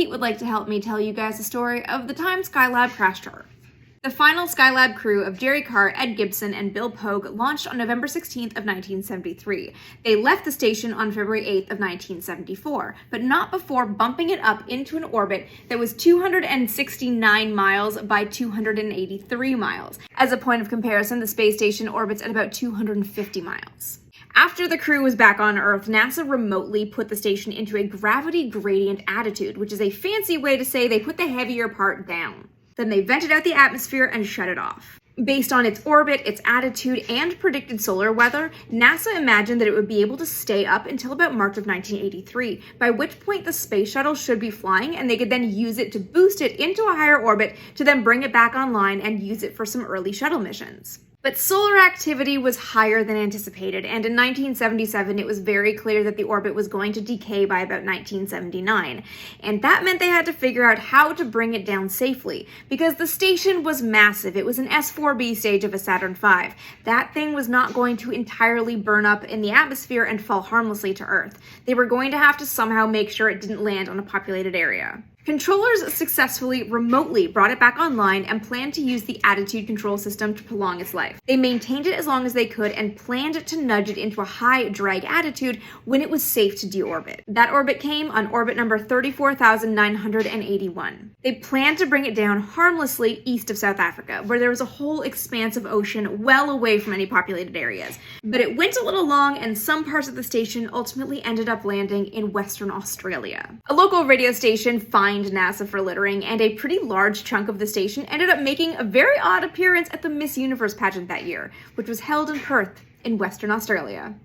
Kate would like to help me tell you guys the story of the time Skylab crashed to Earth. The final Skylab crew of Jerry Carr, Ed Gibson, and Bill Pogue launched on November 16th of 1973. They left the station on February 8th of 1974, but not before bumping it up into an orbit that was 269 miles by 283 miles. As a point of comparison, the space station orbits at about 250 miles. After the crew was back on Earth, NASA remotely put the station into a gravity gradient attitude, which is a fancy way to say they put the heavier part down. Then they vented out the atmosphere and shut it off. Based on its orbit, its attitude, and predicted solar weather, NASA imagined that it would be able to stay up until about March of 1983, by which point the space shuttle should be flying and they could then use it to boost it into a higher orbit to then bring it back online and use it for some early shuttle missions. But solar activity was higher than anticipated, and in 1977 it was very clear that the orbit was going to decay by about 1979. And that meant they had to figure out how to bring it down safely, because the station was massive. It was an S4B stage of a Saturn V. That thing was not going to entirely burn up in the atmosphere and fall harmlessly to Earth. They were going to have to somehow make sure it didn't land on a populated area. Controllers successfully remotely brought it back online and planned to use the attitude control system to prolong its life. They maintained it as long as they could and planned to nudge it into a high drag attitude when it was safe to deorbit. That orbit came on orbit number 34,981. They planned to bring it down harmlessly east of South Africa, where there was a whole expanse of ocean well away from any populated areas. But it went a little long, and some parts of the station ultimately ended up landing in Western Australia. A local radio station fined NASA for littering, and a pretty large chunk of the station ended up making a very odd appearance at the Miss Universe pageant that year, which was held in Perth in Western Australia.